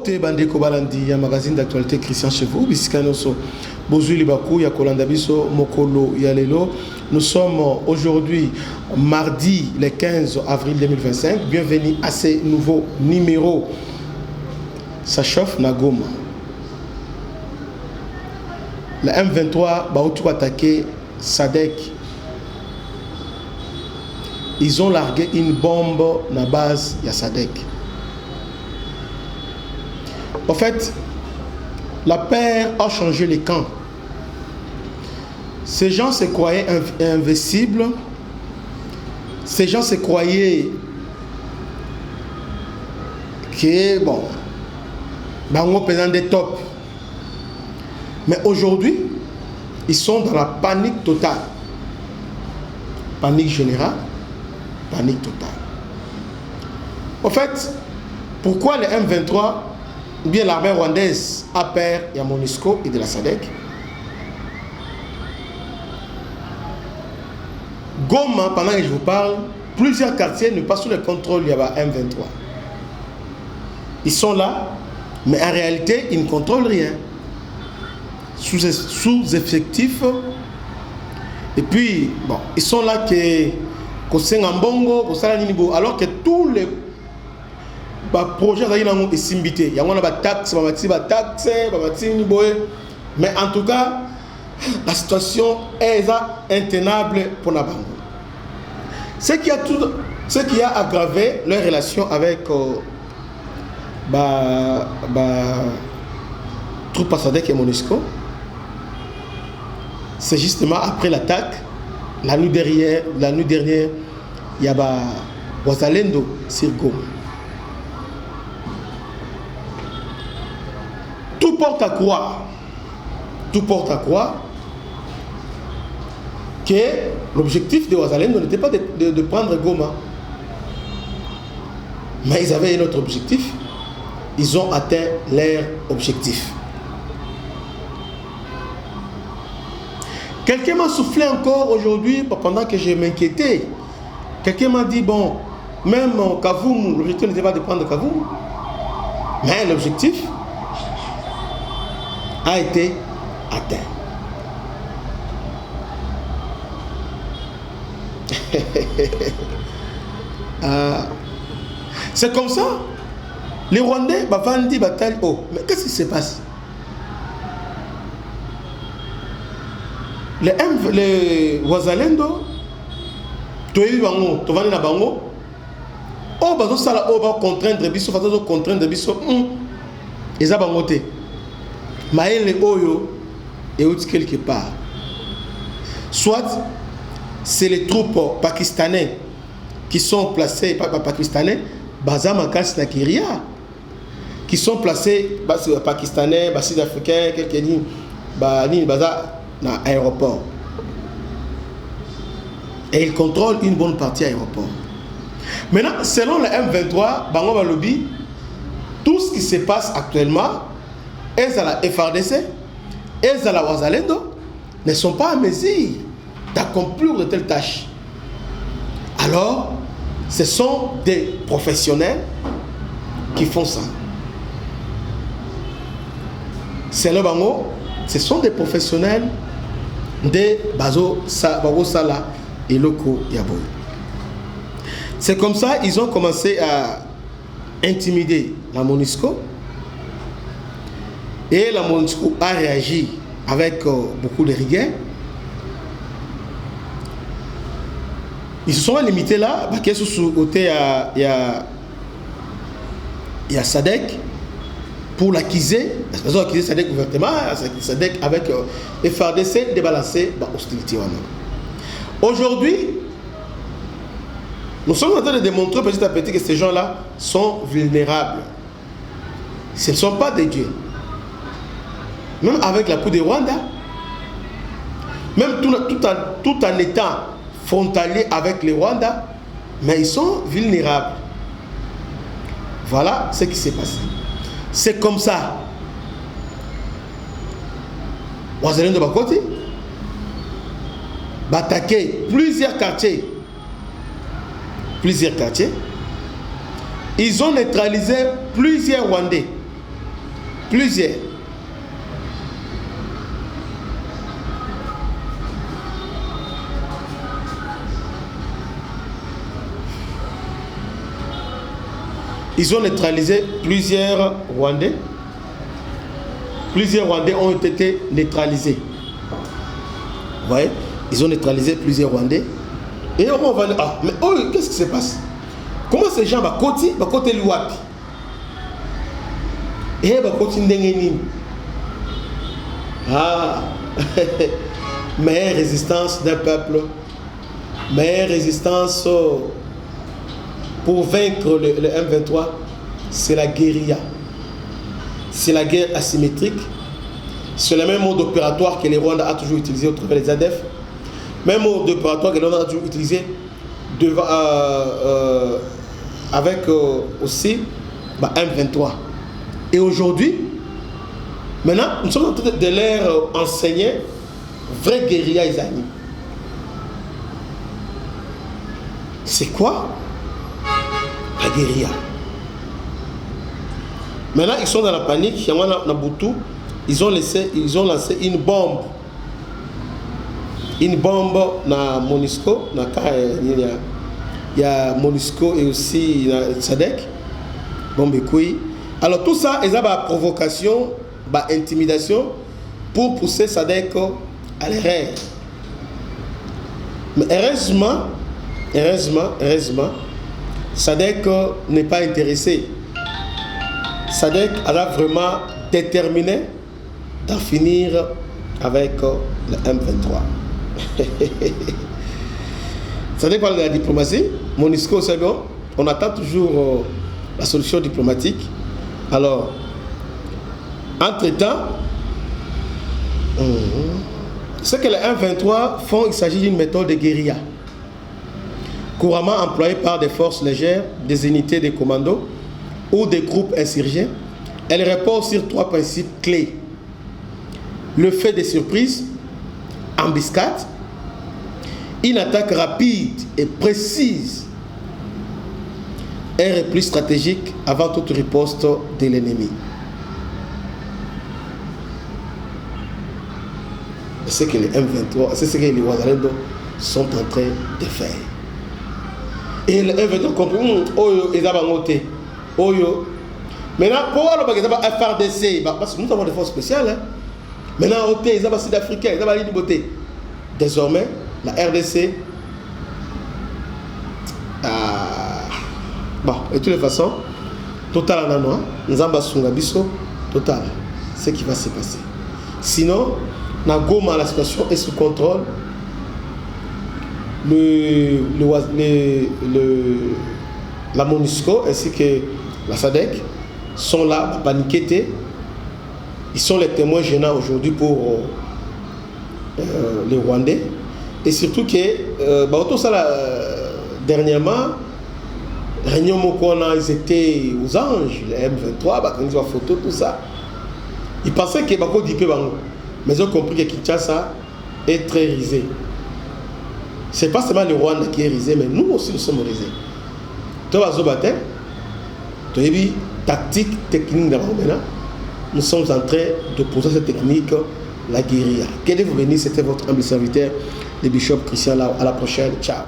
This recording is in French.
Mbote Bandeko Balandi, un magazine d'actualité Christian Chevaux, Bisikanoso, Bozuli Bakou, Yakolanda Biso, Mokolo Yalelo. Nous sommes aujourd'hui mardi le 15 avril 2025. Bienvenue à ce nouveau numéro. Ça chauffe Nagoma. Le M23 va attaquer Sadek. Ils ont largué une bombe dans la base de Sadek. En fait, la paix a changé les camps. Ces gens se croyaient invincibles. Ces gens se croyaient que, bon, on pesant des tops. Mais aujourd'hui, ils sont dans la panique totale. Panique générale, panique totale. En fait, pourquoi le M23 ou bien l'armée rwandaise a peur de la MONUSCO et de la SADC? Goma, pendant que je vous parle, plusieurs quartiers ne passent sous le contrôle du M23. Ils sont là, mais en réalité, ils ne contrôlent rien. Sous-effectifs. Et puis, bon, ils sont là alors que tous les projets sont simbités. Il y a des taxes, mais en tout cas, la situation est intenable pour Nabango. Ce qui a aggravé leur relation avec troupes SADC et MONUSCO, c'est justement après l'attaque, la nuit dernière, il y a Wazalendo sur Goma. Tout porte à croire que l'objectif de Wazalendo n'était pas de prendre Goma. Mais ils avaient un autre objectif. Ils ont atteint leur objectif. Quelqu'un m'a soufflé encore aujourd'hui pendant que je m'inquiétais. Quelqu'un m'a dit, bon, même Kavumu, l'objectif n'était pas de prendre Kavumu. Mais l'objectif a été atteint. C'est comme ça. Les Rwandais, Bavandi, bataille. Oh, mais qu'est-ce qui se passe? Les Wazalendo, Toyebi Bango, Tovani na Bango, oh, bazo sala, oh, ba contraindre biso, fazo contraindre biso, eza bango te. Maël Oyo est où quelque part. Soit c'est les troupes pakistanais qui sont placés, pas pakistanais, Bazamakas Nakiria, qui sont placés, pakistanais, sud-africains, quelqu'un dit, Baza, dans l'aéroport. Et ils contrôlent une bonne partie de l'aéroport. Maintenant, selon le M23, Bango Balobi, tout ce qui se passe actuellement, elles à la FRDC, elles à la Wazalendo, ne sont pas à mesure d'accomplir de telles tâches. Alors, ce sont des professionnels qui font ça. C'est le Bango, ce sont des professionnels de Bazo Sala et Loko Yaboy. C'est comme ça ils ont commencé à intimider la MONUSCO. Et la MONUSCO a réagi avec beaucoup de rigueur. Ils se sont limités là, il y a SADC pour l'acquiser, parce acquiser SADC ouvertement, SADC avec FRDC débalancer l'hostilité. Aujourd'hui, nous sommes en train de démontrer petit à petit que ces gens-là sont vulnérables. Ce ne sont pas des dieux. Même avec la coup de Rwanda, même tout en étant frontalier avec les Rwandais, mais ils sont vulnérables. Voilà ce qui s'est passé. C'est comme ça. Wazalendo Bakoti va attaquer plusieurs quartiers. Ils ont neutralisé plusieurs Rwandais. Plusieurs. Ils ont neutralisé plusieurs Rwandais. Plusieurs Rwandais ont été neutralisés. Vous voyez? Ils ont neutralisé plusieurs Rwandais. Et on va dire, ah, mais oh, qu'est-ce qui se passe? Comment ces gens vont côté l'ouapi? Et vont côté Ndengenim. Ah, meilleure résistance d'un peuple, meilleure résistance pour vaincre le M23, c'est la guérilla. C'est la guerre asymétrique. C'est le même mode opératoire que les Rwandais a toujours utilisé au travers des ADF. Même mode opératoire que les Rwandais a toujours utilisé devant, avec aussi M23. Et aujourd'hui, maintenant, nous sommes en train de leur enseigner vraie guérilla isani. C'est quoi la guérilla? Maintenant, ils sont dans la panique. Ils ont lancé une bombe. Une bombe dans Monusco. Il y a Monusco et aussi Sadek. Bombe couille. Alors tout ça, ils ont une provocation, une intimidation pour pousser Sadek à l'erreur. Mais heureusement, Sadek n'est pas intéressé. Sadek a vraiment déterminé d'en finir avec le M23. Sadek parle de la diplomatie. Monusco, c'est bon. On attend toujours la solution diplomatique. Alors, entre-temps, ce que les M23 font, il s'agit d'une méthode de guérilla, couramment employée par des forces légères, des unités de commandos ou des groupes insurgés. Elle repose sur 3 principes clés. Le fait des surprises, embuscade, une attaque rapide et précise, un repli stratégique avant toute riposte de l'ennemi. C'est ce que les M23, c'est ce que les Wazalendo sont en train de faire. Et les M23 comprennent, ils ont noté. Maintenant, pour le FRDC, parce que nous avons des forces spéciales. Maintenant, ils ont des Sud-Africains, ils ont des libertés. Désormais, la RDC, bon, de toutes les façons, total en annois, nous avons Sungabiso, total, ce qui va se passer. Sinon, na Goma, la situation est sous contrôle. La MONUSCO ainsi que la SADC sont là à paniquer. Ils sont les témoins gênants aujourd'hui pour les Rwandais. Et surtout que, dernièrement, Réunion Mokona, ils étaient aux anges, les M23, quand ils ont photo, tout ça. Ils pensaient que Bako Dipé Bango. Mais ils ont compris que Kinshasa est très risé. Ce n'est pas seulement le Rwanda qui est risé, mais nous aussi nous sommes risés. Tu vas au baptême, tu as vu tactique, technique d'abord maintenant. Nous sommes en train de poser cette technique, la guérilla. Que Dieu vous bénisse, c'était votre humble serviteur, le bishop Christian. À la prochaine, ciao.